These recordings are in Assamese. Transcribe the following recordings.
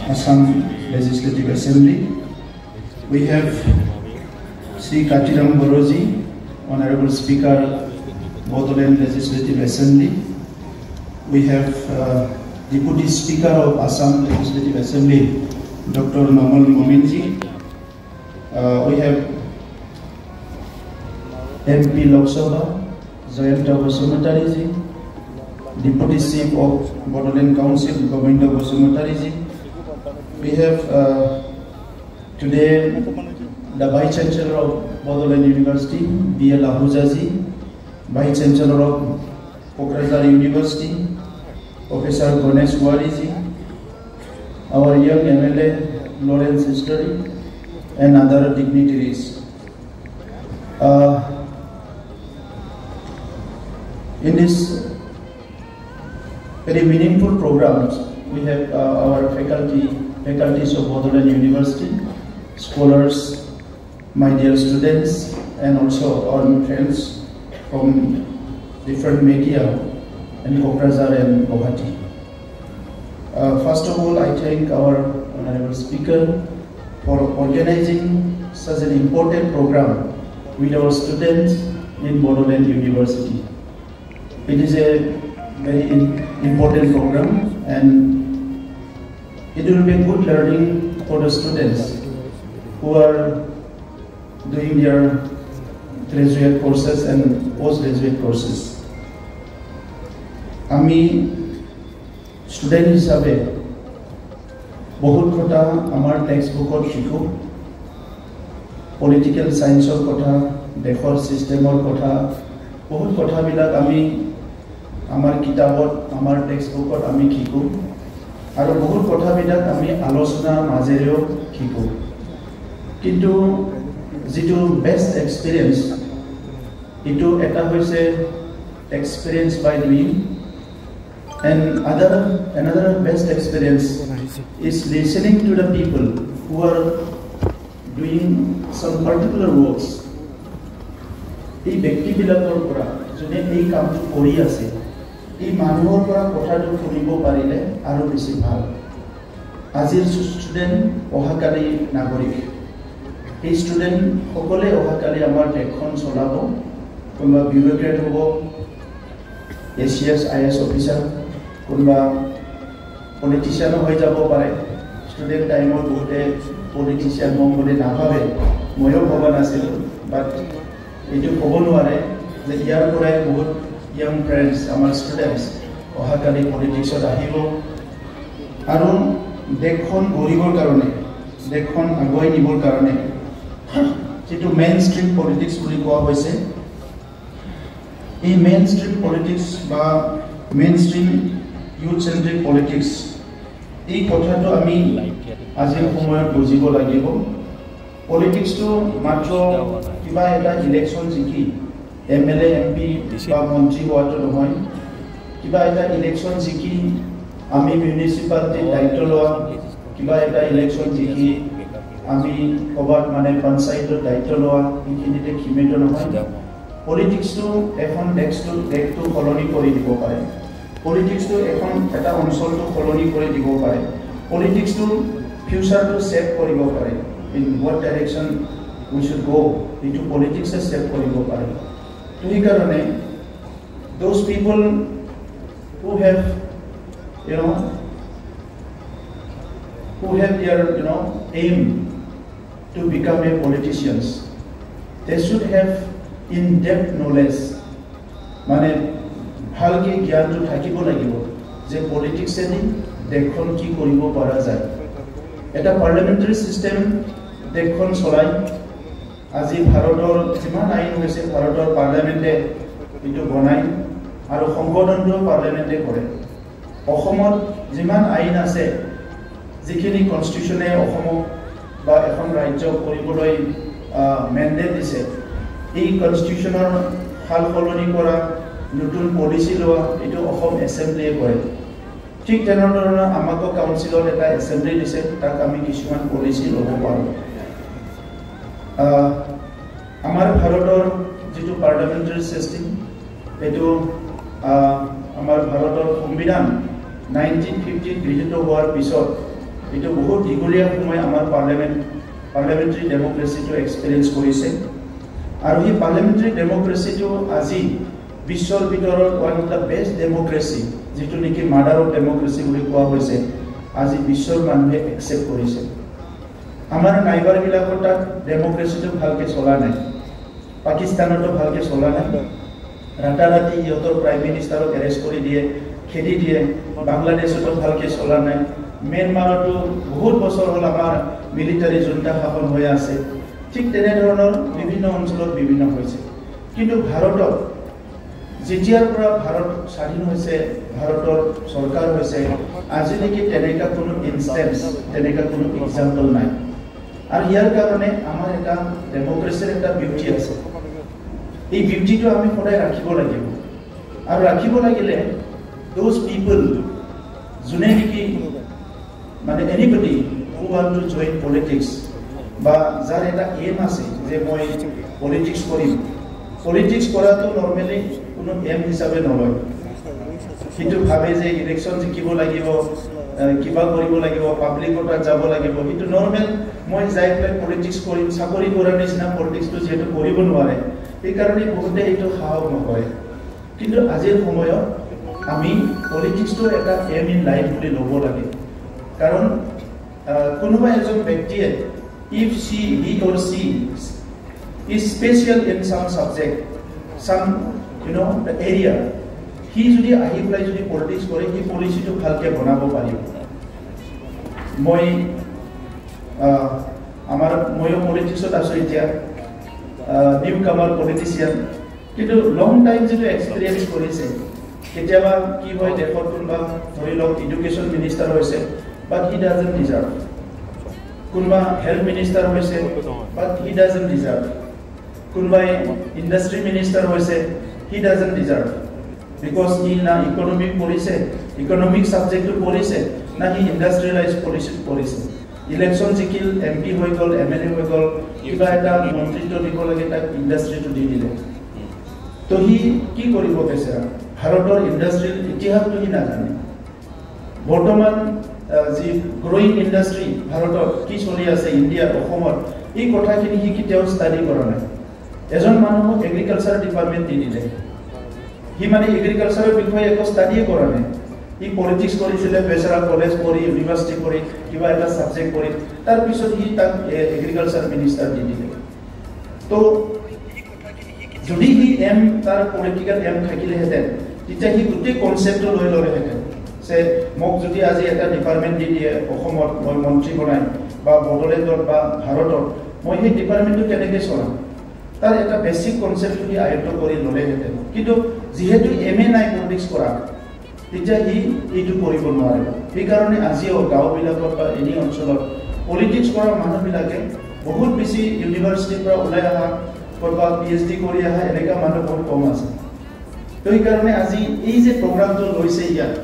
Assam Legislative Assembly. We have Sri Katiram Boroji, Honorable Speaker, Bodoland Legislative Assembly. We have Deputy Speaker of Assam Legislative Assembly, Dr. Namal Mominji. We have MP Lok Sabha, Jayanta Basumatariji, Deputy Chief of Bodoland Council, Govinda Basumatariji. We have today the Vice Chancellor of Bodoland University, B.L. Ahujaji, Vice Chancellor of Kokrajhar University, Professor Ganesh Wariji, our young MLA Lawrence History, and other dignitaries. In this very meaningful programs, we have our faculties of Bodoland University, scholars, my dear students, and also our friends from different media in Kokrajhar and Guwahati. First of all, I thank our Honorable Speaker for organizing such an important program with our students in Bodoland University. It is a very important program, and it will be good learning for the students who are doing their graduate courses and postgraduate courses. আমি স্টুডেন্ট হিসাবে বহুত কথা আমাৰ টেক্সট বুকত শিকো পলিটিক্যাল সায়েন্সৰ কথা দেশৰ সিস্টেমৰ কথা বহুত কথাবিলাক আমি আমাৰ কিতাপত আমাৰ টেক্সট বুকত আমি শিকো আৰু বহুত কথাবিলাক আমি আলোচনাৰ মাজেৰেও শিকো কিন্তু যেটো বেস্ট এক্সপেৰিয়েন্স ইটো এটা হৈছে experience by doing. And another best experience is listening to the people who are doing some particular works. এই ব্যক্তিবিলাকৰ পৰা যোনে এই কামটো কৰি আছে এই মানুহৰ পৰা কথাটো শুনিব পাৰিলে আৰু বেছি ভাল আজিৰ ষ্টুডেন্ট অহাকালি নাগৰিক এই ষ্টুডেন্ট সকলে অহাকালি আমাৰ দেশখন চলাব কোনোবা বিউৰোক্ৰেট হ'ব ACS IS অফিচাৰ কোনবা পলিটিশিয়ান হৈ যাব পাৰে ষ্টুডেন্ট টাইমত বহুতে পলিটিশিয়ান হম বুলি নাভাবে ময়ো ভবা নাছিলো বাট এইটো ক'ব নোৱাৰে যে ইয়াৰ পৰাই বহুত young friends আমাৰ ষ্টুডেন্টস অহাকালি পলিটিক্সত আহিব আৰু দেশখন গঢ়িবৰ কাৰণে দেশখন আগুৱাই নিবৰ কাৰণে যেটো মেইন ষ্ট্ৰীম পলিটিক্স বুলি কোৱা হৈছে এই মেইন ষ্ট্ৰীম পলিটিক্স বা main stream youth centric politics এই কথাটো আমি আজিৰ সময়ত বুজিব লাগিব পলিটিক্স তো মাত্ৰ কিবা এটা ইলেকশন জিকি এমএলএ এমপি বা মন্ত্ৰী হোৱাটো নহয় কিবা এটা ইলেকশন জিকি আমি মিউনিসিপালিটি দায়িত্ব লোৱা কিবা এটা ইলেকশন জিকি আমি কবাত মানে পঞ্চায়তৰ দায়িত্ব লোৱা এইখিনিতে সীমিত নহয় পলিটিক্স তো এখন দেশটো সলনি কৰি দিব পাৰে Politics to এটা অঞ্চলটো সলনি কৰি দিব পাৰে Politics to future to shape কৰিব পাৰে in what direction we should go into politics to shape কৰিব পাৰে তো এই কাৰণে those people who have their aim to become a politicians they should have in-depth knowledge মানে ভালকে জ্ঞানটো থাকিব লাগিব যে পলিটিক্স এনি দেশখন কি কৰিব পৰা যায় এটা পাৰ্লিমেন্টাৰী সিস্টেম দেশখন চলাই আজি ভাৰতৰ যিমান আইন হৈছে ভাৰতৰ পাৰ্লিমেন্টে এটো বনাই আৰু সংবিধানটো পাৰ্লিমেন্টে কৰে অসমত যিমান আইন আছে যিখিনি কনস্টিটিউচনে অসমক বা এখন ৰাজ্য কৰিবলৈ মেন্ডেট দিছে এই কনস্টিটিউচনৰ হাল সলনি কৰা নতুন পলিসি লোৱা এটো অসম এসেম্বলিয়ে কৰে ঠিক তেনেধৰণৰ আমাক কাউন্সিলৰ এটা এসেম্বলি দিছে তাক আমি কিছুমান পলিসি ল'ব পাৰো আমাৰ ভাৰতৰ যেটো পাৰ্লিমেন্টাৰী সিস্টেম এটো আমাৰ ভাৰতৰ সংবিধান 1950 গৃহীত হোৱাৰ পিছত এইটো বহুত দীঘলীয়া সময় আমাৰ পাৰ্লামেণ্টাৰী ডেমক্ৰেচিটো এক্সপিৰিয়েঞ্চ কৰিছে আৰু এই পাৰ্লামেণ্টাৰী ডেমক্ৰেচিটো আজি বিশ্বৰ ভিতৰত one of the best democracy যিটো নেকি মাদাৰ অফ ডেমক্ৰেচি বুলি কোৱা হৈছে আজি বিশ্বৰ মানুহে একচেপ্ট কৰিছে আমাৰ নাইবাৰবিলাকৰ তাত ডেমক্ৰেচিটো ভালকৈ চলা নাই পাকিস্তানতো ভালকৈ চলা নাই ৰাতাৰাতি ইহঁতৰ প্ৰাইম মিনিষ্টাৰক এৰেষ্ট কৰি দিয়ে খেদি দিয়ে বাংলাদেশতো ভালকৈ চলা নাই म्यांमारতো বহুত বছৰ হ'ল আমাৰ মিলিটাৰী জুণ্টা শাসন হৈ আছে ঠিক তেনেধৰণৰ বিভিন্ন অঞ্চলত বিভিন্ন হৈছে কিন্তু ভাৰতত যেতিয়াৰ পৰা ভাৰত স্বাধীন হৈছে ভাৰতৰ চৰকাৰ হৈছে আজিলৈকে তেনেকুৱা কোনো ইনষ্টেন্স তেনেকুৱা কোনো এক্সাম্পল নাই আৰু ইয়াৰ কাৰণে আমাৰ এটা ডেমক্ৰেচিৰ এটা বিউটি আছে এই বিউটিটো আমি সদায় ৰাখিব লাগিব আৰু ৰাখিব লাগিলে those people যোনে নেকি মানে anybody who want to join politics বা যাৰ এটা এম আছে যে মই পলিটিক্স কৰিম পলিটিক্স কৰাটো নৰ্মেলি কোনো এম হিচাপে নলয় কিন্তু ভাবে যে ইলেকশ্যন জিকিব লাগিব কিবা কৰিব লাগিব পাব্লিকৰ তাত যাব লাগিব কিন্তু নৰ্মেল মই যাই পেলাই পলিটিক্স কৰিম চাকৰি কৰাৰ নিচিনা পলিটিক্সটো যিহেতু কৰিব নোৱাৰে সেইকাৰণে বহুতে এইটো সাহস নকৰে কিন্তু আজিৰ সময়ত আমি পলিটিক্সটো এটা এম ইন লাইফ বুলি ল'ব লাগে কাৰণ কোনোবা এজন ব্যক্তিয়ে if he or she is special in some subject some the area he যদি আহি পেলাই যদি পলিটিক্স কৰে সেই পলিচিটো ভালকৈ বনাব পাৰিব ময়ো পলিটিক্সত আছোঁ এতিয়া নিউ কামাৰ পলিটিচিয়ান কিন্তু লং টাইম যিটো এক্সপিৰিয়েঞ্চ কৰিছে কেতিয়াবা কি হয় দেশত কোনোবা ধৰি লওক এডুকেশ্যন মিনিষ্টাৰ হৈছে বাট হি ডাজন্ট ডিজাৰ্ভ কোনোবা হেল্থ মিনিষ্টাৰ হৈছে বাট হি ডাজন্ট ডিজাৰ্ভ কোনোবাই ইণ্ডাষ্ট্ৰি মিনিষ্টাৰ হৈছে he doesn't deserve because he না ইকনমিক পঢ়িছে ইকনমিক ছাবজেক্টটো পঢ়িছে না হি ইণ্ডাষ্ট্ৰিয়েলাইজ পঢ়িছে ইলেকশ্যন জিকিল MP হৈ গ'ল MLA হৈ গ'ল কিবা এটা মন্ত্ৰীত্ব দিব লাগে তাক ইণ্ডাষ্ট্ৰিটো দি দিলে তো হি কি কৰিব বেচেৰা ভাৰতৰ ইণ্ডাষ্ট্ৰিৰ ইতিহাসটো হি নাজানে বৰ্তমান যি গ্ৰয়িং ইণ্ডাষ্ট্ৰি ভাৰতত কি চলি আছে ইণ্ডিয়াত অসমত এই কথাখিনি সি কেতিয়াও ষ্টাডি কৰা নাই এজন মানুহক এগ্ৰিকালচাৰ ডিপাৰ্টমেণ্ট দি দিলে সি মানে এগ্ৰিকালচাৰৰ বিষয়ে একো ষ্টাডিয়ে কৰা নাই সি পলিটিক্স কৰিছিলে বেচেৰা কলেজ পঢ়ি ইউনিভাৰ্চিটি পঢ়ি কিবা এটা ছাবজেক্ট পঢ়ি তাৰপিছত সি তাক এগ্ৰিকালচাৰ মিনিষ্টাৰ দি দিলে তো যদি সি এম তাৰ পলিটিকেল এম থাকিলেহেঁতেন তেতিয়া সি গোটেই কনচেপ্টটো লৈ ল'লেহেঁতেন যে মোক যদি আজি এটা ডিপাৰ্টমেণ্ট দি দিয়ে অসমত মই মন্ত্ৰী বনাই বা বড়োলেণ্ডত বা ভাৰতত মই সেই ডিপাৰ্টমেণ্টটো কেনেকৈ চলাম তাৰ এটা বেছিক কনচেপ্টটো সি আয়ত্ব কৰি ল'লেহেঁতেন কিন্তু যিহেতু MA নাই পলিটিক্স কৰা তেতিয়া সি এইটো কৰিব নোৱাৰে সেইকাৰণে আজিও গাঁওবিলাকত বা এনি অঞ্চলত পলিটিক্স কৰা মানুহবিলাকে বহুত বেছি ইউনিভাৰ্চিটিৰ পৰা ওলাই অহা কৰবা PhD কৰি অহা এনেকুৱা মানুহ বহুত কম আছে তো সেইকাৰণে আজি এই যে প্ৰগ্ৰামটো লৈছে ইয়াত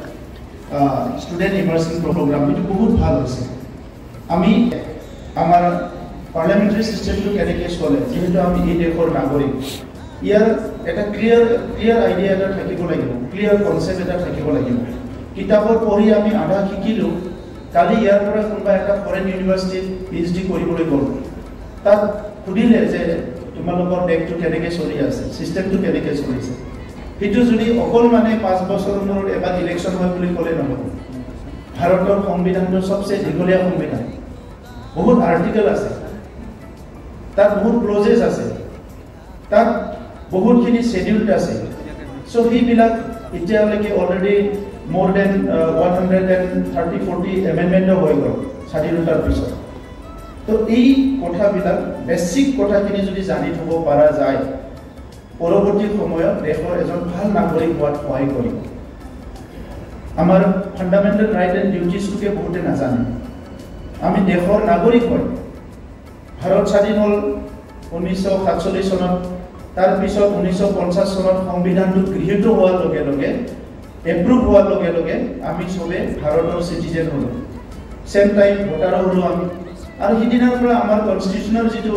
ষ্টুডেণ্ট ইমাৰ্চিং প্ৰগ্ৰাম এইটো বহুত ভাল হৈছে আমি আমাৰ পাৰ্লামেণ্টাৰী চিষ্টেমটো কেনেকৈ চলে যিহেতু আমি এই দেশৰ নাগৰিক ইয়াৰ এটা ক্লিয়াৰ আইডিয়া এটা থাকিব লাগিব ক্লিয়াৰ কনচেপ্ট এটা থাকিব লাগিব কিতাপত পঢ়ি আমি আধা শিকিলোঁ কালি ইয়াৰ পৰা কোনোবা এটা ফৰেন ইউনিভাৰ্চিটিত PhD কৰিবলৈ গ'ল তাত সুধিলে যে তোমালোকৰ দেশটো কেনেকৈ চলি আছে চিষ্টেমটো কেনেকৈ চলিছে সেইটো যদি অকল মানে 5 বছৰৰ মূৰত এবাৰ ইলেকশ্যন হয় বুলি ক'লে নহ'ব ভাৰতৰ সংবিধানটো সবচে দীঘলীয়া সংবিধান বহুত আৰ্টিকেল আছে তাত বহুত ক্লজেছ আছে তাত বহুতখিনি শেডিউল্ড আছে সো সেইবিলাক এতিয়ালৈকে অলৰেডি more than 130-40 এমেণ্ডমেণ্ট হৈ গ'ল স্বাধীনতাৰ পিছত তো এই কথাবিলাক বেছিক কথাখিনি যদি জানি থ'ব পৰা যায় পৰৱৰ্তী সময়ত দেশৰ এজন ভাল নাগৰিক হোৱাত সহায় কৰিব আমাৰ ফাণ্ডামেণ্টেল ৰাইট এণ্ড ডিউটিজটোকে বহুতে নাজানে আমি দেশৰ নাগৰিক হয় ভাৰত স্বাধীন হ'ল 1947 চনত তাৰপিছত 1950 চনত সংবিধানটো গৃহীত হোৱাৰ লগে লগে এপ্ৰুভ হোৱাৰ লগে লগে আমি সবে ভাৰতৰ চিটিজেন হ'লো সেম টাইম ভোটাৰ হ'লো আমি আৰু সিদিনাৰ পৰা আমাৰ কনষ্টিটিউচনৰ যিটো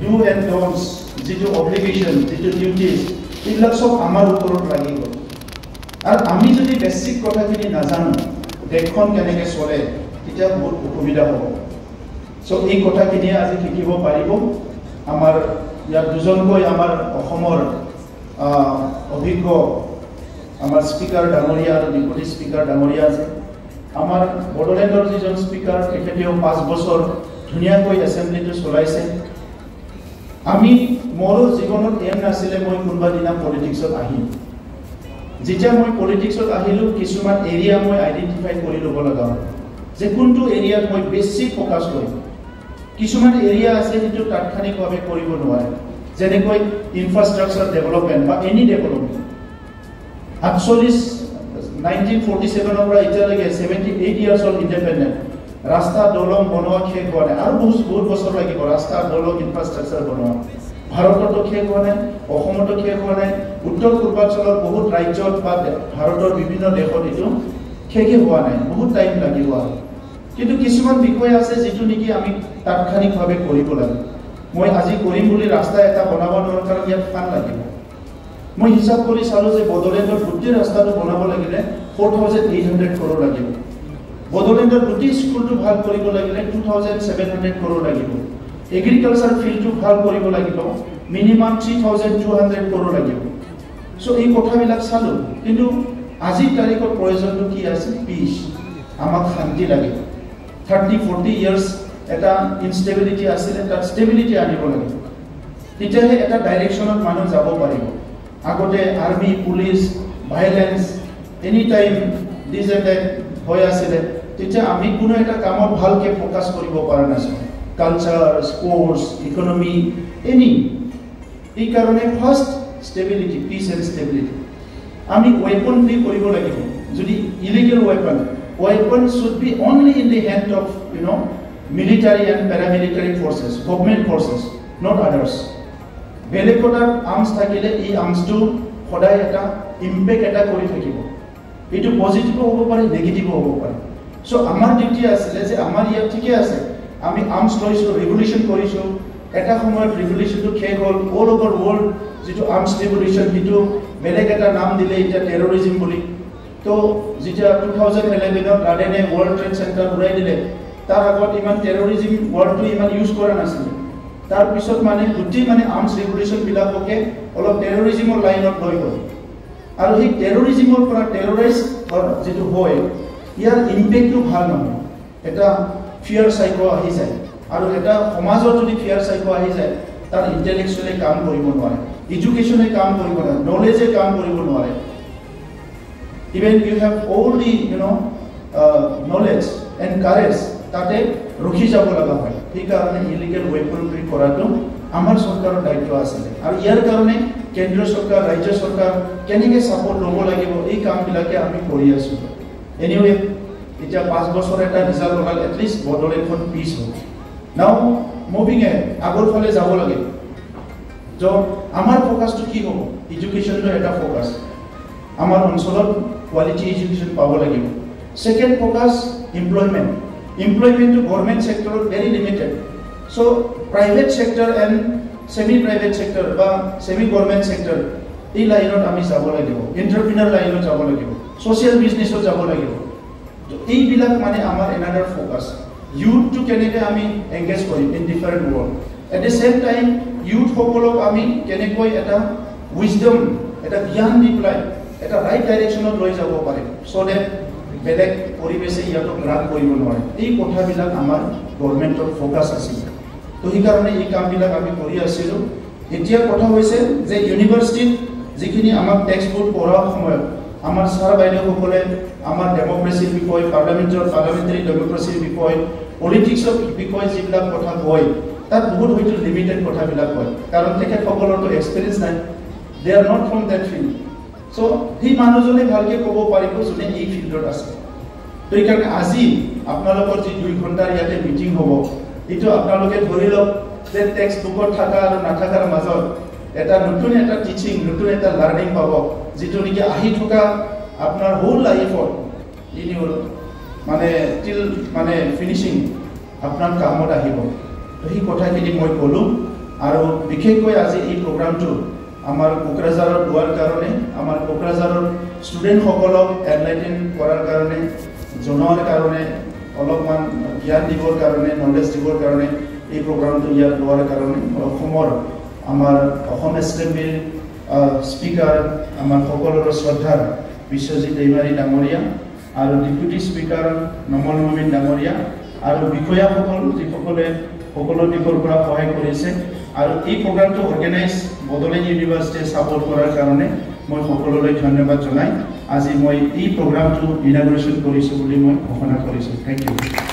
ডু এণ্ড ডনটছ যিটো অব্লিগেশ্যন যিটো ডিউটিজ এইবিলাক সব আমাৰ ওপৰত লাগি গ'ল আৰু আমি যদি বেছিক কথাখিনি নাজানো দেশখন কেনেকৈ চলে তেতিয়া বহুত অসুবিধা হ'ব সো এই কথাখিনি আজি শিকিব পাৰিব আমাৰ ইয়াত দুজনকৈ আমাৰ অসমৰ অভিজ্ঞ আমাৰ স্পিকাৰ ডাঙৰীয়া আৰু ডিপুটি স্পিকাৰ ডাঙৰীয়া আছে আমাৰ বড়োলেণ্ডৰ যিজন স্পিকাৰ তেখেতেও 5 বছৰ ধুনীয়াকৈ এছেম্বলিটো চলাইছে আমি মোৰ জীৱনত এম নাছিলে মই কোনোবা দিনা পলিটিক্সত আহিম যেতিয়া মই পলিটিক্সত আহিলো কিছুমান এৰিয়া মই আইডেন্টিফাই কৰি ল'ব লগা হ'ল যে কোনটো এৰিয়াত মই বেছি ফোকাস কৰিম কিছুমান এৰিয়া আছে যেটো তাৎক্ষণিকভাৱে কৰিব নোৱাৰে যেনেকৈ ইনফ্ৰাষ্ট্ৰাকচাৰ ডেভেলপমেন্ট বা এনি ডেভেলপমেন্ট 1947 পৰা এতিয়ালৈকে 78 ইয়াৰ্ছ অল ইন্ডিপেন্ডেন্ট ৰাস্তা দলং বনোৱা শেষ হোৱা নাই আৰু বহুত বছৰ লাগিব ৰাস্তা দলং ইনফ্ৰাষ্ট্ৰাকচাৰ বনোৱা ভাৰততো শেষ হোৱা নাই অসমতো শেষ হোৱা নাই উত্তৰ পূৰ্বাঞ্চলৰ বহুত ৰাজ্যত বা ভাৰতৰ বিভিন্ন দেশত এইটো শেষ হোৱা নাই বহুত টাইম লাগিব কিন্তু কিছুমান বিষয় আছে যেটো নেকি আমি তাৎক্ষণিকভাৱে কৰিব লাগে মই আজি কৰিম বুলি ৰাস্তা এটা বনাব নোৱাৰাৰ কাৰণ ইয়াত ফান লাগিব মই হিসাব কৰি চালো যে বড়োলেণ্ডৰ গোটেই ৰাস্তাটো বনাব লাগিলে 4800 crore লাগিব বড়োলেণ্ডৰ গোটেই স্কুলটো ভাল কৰিব লাগিলে 2700 crore লাগিব এগ্ৰিকালচাৰ ফিল্ডটো ভাল কৰিব লাগিব মিনিমাম 3200 crore লাগিব সো এই কথাবিলাক চালো কিন্তু আজি তাৰিখৰ প্ৰয়োজনটো কি আছে পিস আমাক শান্তি লাগে 30-40 ইয়াৰ্স এটা ইনস্টেবিলিটি আছিল এটা ষ্টেবিলিটি আনিব লাগে তেতিয়াহে এটা ডাইৰেকশনত মানুহ যাব পাৰিব আগতে আৰ্মি পুলিশ ভাইলেন্স এনি টাইম ডিজেটেড হৈ আছিল তেতিয়া আমি কোনো এটা কামত ভালকে ফোকাস কৰিব পৰা নাছিল কালচাৰ স্পোৰ্টস ইকোনমি এনি এই কাৰণে first stability piece and stability আমি ওয়েপন ফ্ৰি কৰিব লাগিব যদি illegal weapon should be only in the hand of military and paramilitary forces government forces not others বেলেগৰ আৰ্মস থাকিলে এই আৰ্মসটো সদায় এটা ইম্প্যাক্ট এটা কৰি থাকিব এটো পজিটিভ হ'ব পাৰে নেগেটিভ হ'ব পাৰে সো আমাৰ ডিউটি আছে যে আমাৰ ইয়াত ঠিকই আছে আমি আৰ্মস লৈছো ৰেভলিউশন কৰিছো এটা সময়ত ৰেভলিউশনটো শেষ হ'ল অল ওভাৰ ওয়াৰ্ল্ড যেটো আৰ্মস ৰেভলিউশন হিটো বেলেগ এটা নাম দিলে এটা টেৰৰিজম বুলি তো যেতিয়া 2011 লাডেনে ওয়াৰ্ল্ড ট্ৰেড সেন্টাৰ উড়াই দিলে তাৰ আগত ইমান টেৰৰিজম ওয়াৰ্ডটো ইমান ইউজ কৰা নাছিল তাৰ পিছত মানে গুটি মানে আৰ্মস ৰেভলিউশন বিলাককে অলপ টেৰৰিজমৰ লাইনত লৈ গ'ল আৰু এই টেৰৰিজমৰ পৰা টেৰৰিষ্ট যেটো হয় ইয়াৰ ইম্প্যাক্টটো ভাল নহয় এটা ফিয়াৰ সাইকো আহি যায় আৰু এটা সমাজত যদি ফিয়াৰ সাইকো আহি যায় তাৰ ইন্টেলেকচুয়ালি কাম কৰিব নোৱাৰে এডুকেশনে কাম কৰিব নোৱাৰে নলেজে কাম কৰিব নোৱাৰে even you have all the knowledge and courage তাতে ৰখি যাব লগা হয় এই কাৰণে ইলিগেল ওয়েপনৰী কৰাটো আমাৰ সৰকাৰৰ দায়িত্ব আছে আৰু ইয়াৰ কাৰণে কেন্দ্ৰীয় সৰকাৰ ৰাজ্য সৰকাৰ কেনেকে সাপোৰ্ট ল'ব লাগিব এই কামবিলাকে আমি কৰি আছো এনিৱে এতিয়া 5 বছৰ এটা ৰিজাল্ট ওলাল এটলিষ্ট বড়োলেণ্ডখন পিস হ'ব নাও মুভিং আগৰ ফালে যাব লাগে য আমাৰ ফোকাসটো কি হ'ব এডুকেশনটো এটা ফোকাস আমাৰ অঞ্চলত quality education পাব লাগিব second focus employment to government sector very limited so private sector and semi private sector বা semi government sector এই লাইনত আমি যাব লাগিব এন্টারপ্রেনার লাইনত যাব লাগিব সোশ্যাল বিজনেসত যাব লাগিব তো এই বিলাক মানে আমাৰ another focus youth to কেনেকে আমি এংগেজ কৰিম in different world at the same time youth সকলক আমি কেনেকৈ এটা wisdom এটা জ্ঞান দি পেলাই এটা রাইট ডাইরেকশনত লৈ যাব পাৰে সো দ্যাট বেলেগ পৰিবেশে ইয়াক ৰাগ কৰিব নোৱাৰে এই কথাবিলাক আমাৰ গভৰ্নমেন্টৰ ফোকাস আছিল তো এই কাৰণে এই কামবিলাক আমি কৰি আছিলো এতিয়া কথা হৈছে যে ইউনিভাৰ্সিটিত যিখিনি আমাক টেক্সট বুক পঢ়াৰ সময়ত আমাৰ ছাৰ বাইদেউসকলে আমাৰ ডেমোক্ৰেসিৰ বিষয় পাৰ্লামেন্টাৰী ডেমোক্ৰেসিৰ বিষয় পলিটিক্সৰ বিষয় যিবিলাক কথা কয় তাত বহুত হয়তো লিমিটেড কথাবিলাক কয় কাৰণ তেখেতসকলৰতো এক্সপেৰিয়েন্স নাই they are not from that field so এই মানুহজনে ভালকে ক'ব পাৰিব যোনে এই ফিল্ডত আছে তো এই কাৰণে আজি আপোনালোকৰ যি 2 ঘণ্টাৰ ইয়াতে মিটিং হ'ব এটো আপোনালোকে ধৰি লওক যে টেক্সট বুকত থাকা আৰু নাথাকাৰ মাজত এটা নতুন এটা টিচিং নতুন এটা লাৰ্নিং পাব যেটো নেকি আহি থকা আপোনাৰ হোল লাইফত ইনিউল মানে টিল মানে ফিনিশিং আপোনাৰ কামত আহিব তো এই কথাখিনি মই ক'লো আৰু বিশেষকৈ আজি এই প্ৰগ্ৰামটো আমাৰ কোকৰাঝাৰৰ দুৱাৰ কাৰণে আমাৰ কোকৰাঝাৰৰ ষ্টুডেন্ট সকলক এনলাইটেন কৰাৰ কাৰণে জনোৱাৰ কাৰণে অলপমান জ্ঞান দিবৰ কাৰণে নলেজ দিবৰ কাৰণে এই প্ৰগ্ৰামটো ইয়াত লোৱাৰ কাৰণে অসমৰ আমাৰ অসম এছেম্বলিৰ স্পিকাৰ আমাৰ সকলোৰে শ্ৰদ্ধাৰ বিশ্বজিৎ দৈমাৰী ডাঙৰীয়া আৰু ডেপুটি স্পিকাৰ নমল মমিন ডাঙৰীয়া আৰু বিষয়াসকল যিসকলে সকলো দিশৰ পৰা সহায় কৰিছে আৰু এই প্ৰগ্ৰামটো অৰ্গেনাইজ বড়োলেণ্ড ইউনিভাৰ্চিটিয়ে ছাপোৰ্ট কৰাৰ কাৰণে মই সকলোলৈ ধন্যবাদ জনাই আজি মই এই প্ৰগ্ৰামটো ইনাগুৰেশ্যন কৰিছোঁ বুলি মই ঘোষণা কৰিছোঁ। Thank U.